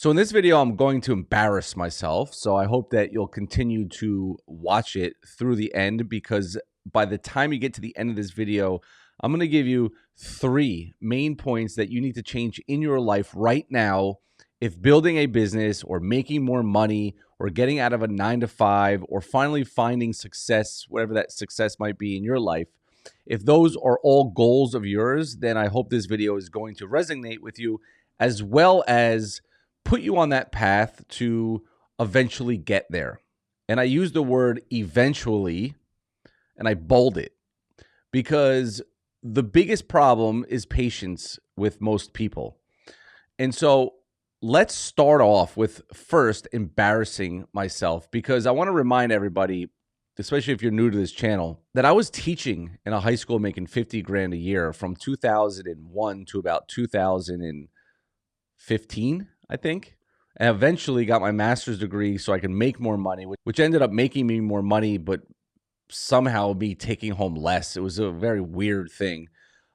So in this video, I'm going to embarrass myself. So I hope that you'll continue to watch it through the end, because by the time you get to the end of this video, I'm going to give you 3 main points that you need to change in your life right now if building a business or making more money or getting out of a 9-to-5 or finally finding success, whatever that success might be in your life. If those are all goals of yours, then I hope this video is going to resonate with you, as well as put you on that path to eventually get there. And I use the word eventually, and I bold it, because the biggest problem is patience with most people. And so let's start off with first embarrassing myself, because I want to remind everybody, especially if you're new to this channel, that I was teaching in a high school making 50 grand a year from 2001 to about 2015, I think. And eventually got my master's degree so I can make more money, which ended up making me more money, but somehow me taking home less. It was a very weird thing.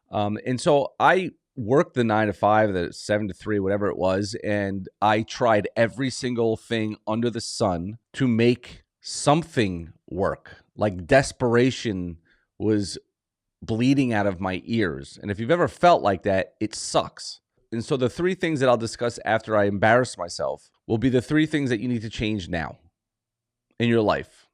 And so I worked the 9-to-5, the 7-to-3, whatever it was. And I tried every single thing under the sun to make something work. Like desperation was bleeding out of my ears. And if you've ever felt like that, it sucks. And so the 3 things that I'll discuss after I embarrass myself will be the 3 things that you need to change now in your life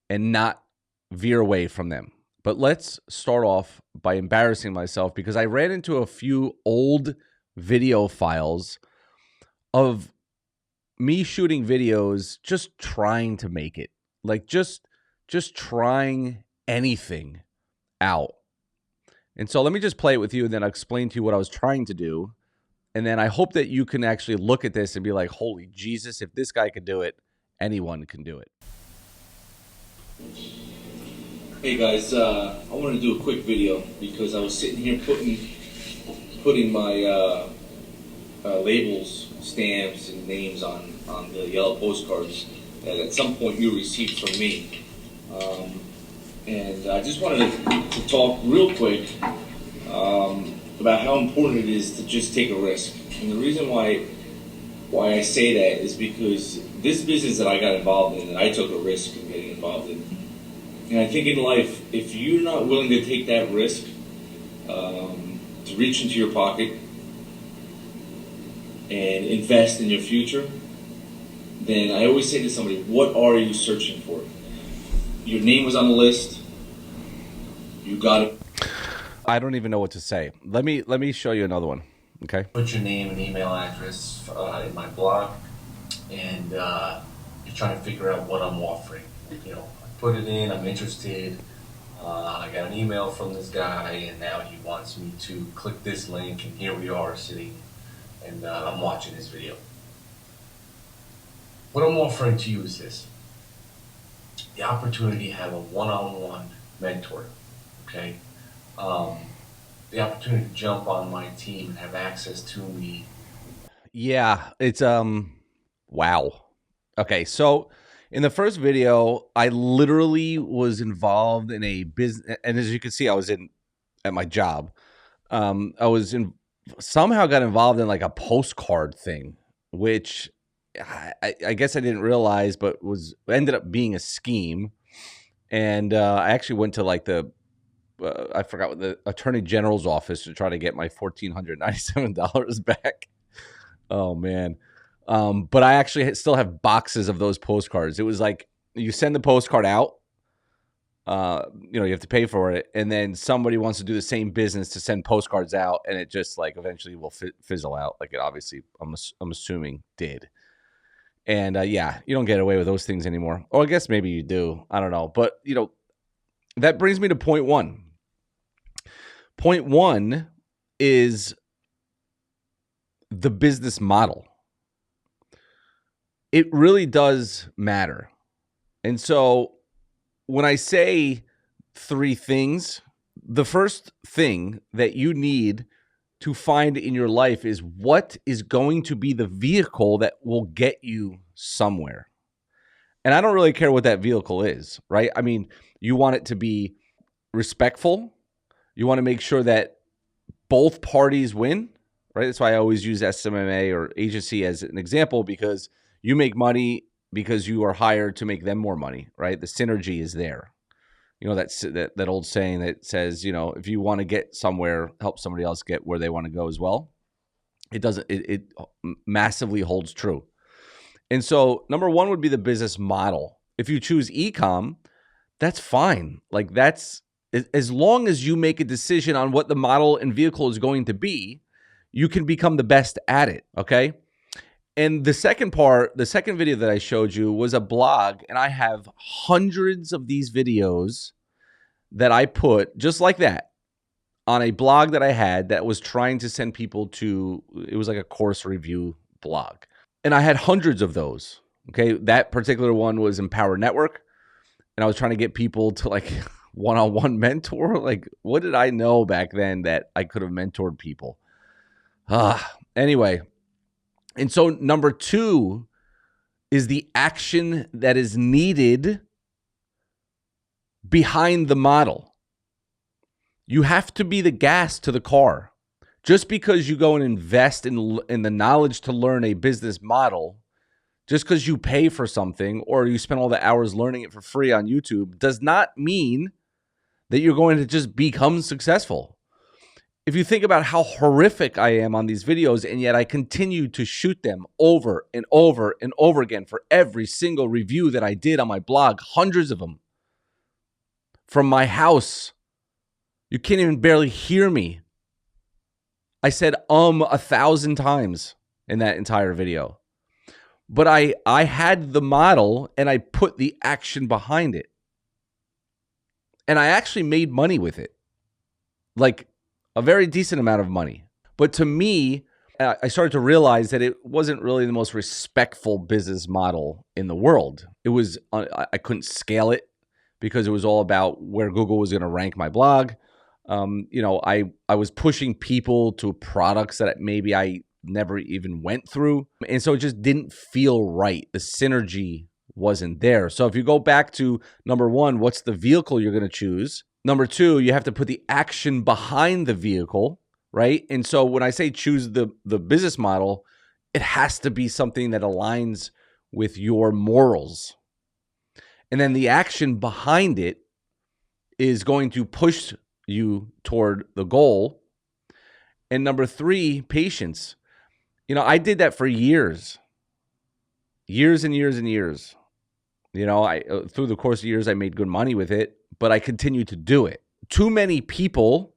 and not veer away from them. But let's start off by embarrassing myself, because I ran into a few old video files of me shooting videos just trying to make it. Like just trying anything out. And so let me just play it with you, and then I'll explain to you what I was trying to do. And then I hope that you can actually look at this and be like, holy Jesus, if this guy could do it, anyone can do it. Hey guys, I wanted to do a quick video because I was sitting here putting my labels, stamps, and names on the yellow postcards that at some point you received from me. And I just wanted to talk real quick about how important it is to just take a risk. And the reason why I say that is because this business that I got involved in, that I took a risk in getting involved in, and I think in life, if you're not willing to take that risk, to reach into your pocket and invest in your future, then I always say to somebody, what are you searching for? Your name was on the list. You got it. I don't even know what to say. Let me show you another one. Okay. Put your name and email address in my blog, and you're trying to figure out what I'm offering. You know, I put it in. I'm interested. I got an email from this guy, and now he wants me to click this link, and here we are sitting, and I'm watching this video. What I'm offering to you is this: the opportunity to have a one-on-one mentor. Okay. The opportunity to jump on my team and have access to me. Yeah, it's wow. Okay, so in the first video, I literally was involved in a business, and as you can see, I was at my job. Somehow got involved in like a postcard thing, which I guess I didn't realize, but ended up being a scheme. And I actually went to like I forgot what, the Attorney General's office to try to get my $1,497 back. Oh man. But I actually still have boxes of those postcards. It was like, you send the postcard out, you have to pay for it. And then somebody wants to do the same business to send postcards out. And it just like eventually will fizzle out. Like it obviously, I'm assuming did. And yeah, you don't get away with those things anymore. Or I guess maybe you do. I don't know. But that brings me to point 1. Point 1 is the business model. It really does matter. And so when I say 3 things, the first thing that you need to find in your life is what is going to be the vehicle that will get you somewhere. And I don't really care what that vehicle is, right? I mean, you want it to be respectful. You want to make sure that both parties win, right? That's why I always use SMMA or agency as an example, because you make money because you are hired to make them more money, right? The synergy is there. You know, that old saying that says, you know, if you want to get somewhere, help somebody else get where they want to go as well. It massively holds true. And so number one would be the business model. If you choose e-com, that's fine. Like, that's, as long as you make a decision on what the model and vehicle is going to be, you can become the best at it. Okay. And the second video that I showed you was a blog, and I have hundreds of these videos that I put just like that on a blog that I had that was trying to send people to, it was like a course review blog. And I had hundreds of those. Okay. That particular one was Empower Network. And I was trying to get people to like one-on-one mentor. Like, what did I know back then that I could have mentored people? Anyway. And so number two is the action that is needed behind the model. You have to be the gas to the car. Just because you go and invest in the knowledge to learn a business model, just because you pay for something or you spend all the hours learning it for free on YouTube, does not mean that you're going to just become successful. If you think about how horrific I am on these videos, and yet I continue to shoot them over and over and over again for every single review that I did on my blog, hundreds of them, from my house. You can't even barely hear me. I said 1,000 times in that entire video. But I had the model and I put the action behind it. And I actually made money with it. Like, a very decent amount of money. But to me, I started to realize that it wasn't really the most respectful business model in the world. It was, I couldn't scale it because it was all about where Google was going to rank my blog. You know, I was pushing people to products that maybe I never even went through. And so it just didn't feel right. The synergy wasn't there. So if you go back to number one, what's the vehicle you're going to choose? Number two, you have to put the action behind the vehicle, right? And so when I say choose the business model, it has to be something that aligns with your morals. And then the action behind it is going to push you toward the goal. And number three, patience. You know, I did that for years and years and years. You know, through the course of years, I made good money with it, but I continue to do it. Too many people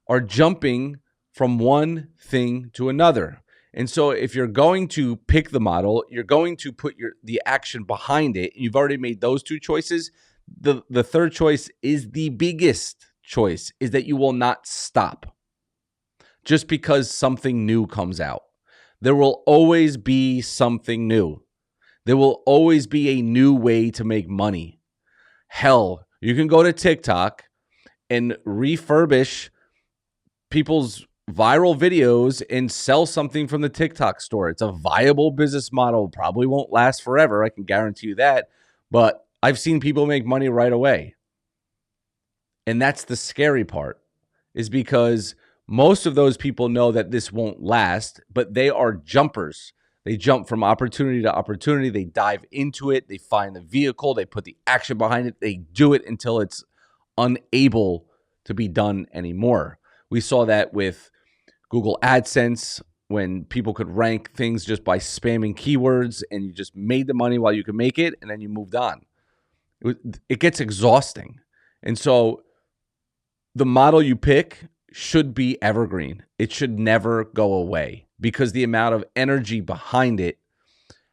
are jumping from one thing to another. And so if you're going to pick the model, you're going to put the action behind it. You've already made those two choices. The third choice is the biggest choice, is that you will not stop just because something new comes out. There will always be something new. There will always be a new way to make money. Hell, you can go to TikTok and refurbish people's viral videos and sell something from the TikTok store. It's a viable business model. Probably won't last forever. I can guarantee you that. But I've seen people make money right away. And that's the scary part, is because most of those people know that this won't last, but they are jumpers. They jump from opportunity to opportunity. They dive into it. They find the vehicle. They put the action behind it. They do it until it's unable to be done anymore. We saw that with Google AdSense, when people could rank things just by spamming keywords, and you just made the money while you could make it, and then you moved on. It gets exhausting. And so the model you pick should be evergreen. It should never go away, because the amount of energy behind it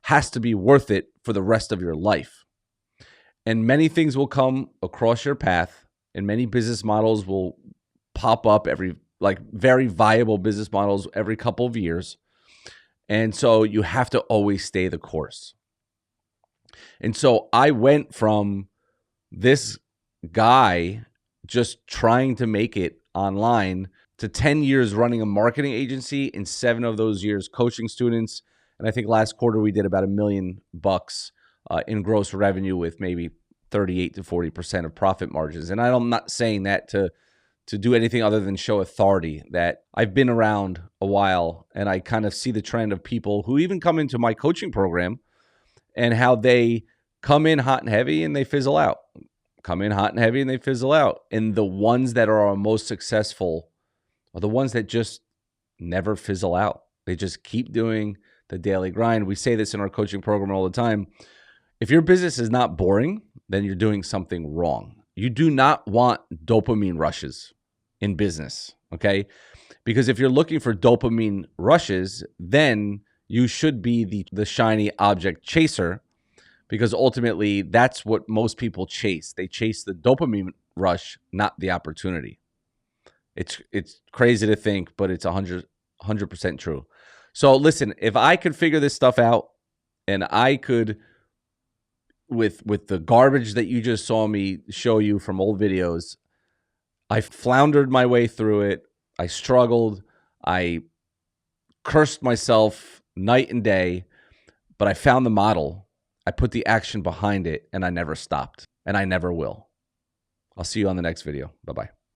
has to be worth it for the rest of your life. And many things will come across your path, and many business models will pop up very viable business models every couple of years. And so you have to always stay the course. And so I went from this guy just trying to make it online to 10 years running a marketing agency, and 7 of those years coaching students. And I think last quarter we did about $1 million in gross revenue with maybe 38 to 40% of profit margins. And I'm not saying that to to do anything other than show authority, that I've been around a while and I kind of see the trend of people who even come into my coaching program and how they come in hot and heavy and they fizzle out. Come in hot and heavy and they fizzle out. And the ones that are most successful are the ones that just never fizzle out. They just keep doing the daily grind. We say this in our coaching program all the time. If your business is not boring, then you're doing something wrong. You do not want dopamine rushes in business, okay? Because if you're looking for dopamine rushes, then you should be the shiny object chaser, because ultimately that's what most people chase. They chase the dopamine rush, not the opportunity. It's crazy to think, but it's 100% true. So listen, if I could figure this stuff out and I could, with the garbage that you just saw me show you from old videos, I floundered my way through it. I struggled. I cursed myself night and day, but I found the model. I put the action behind it, and I never stopped, and I never will. I'll see you on the next video. Bye-bye.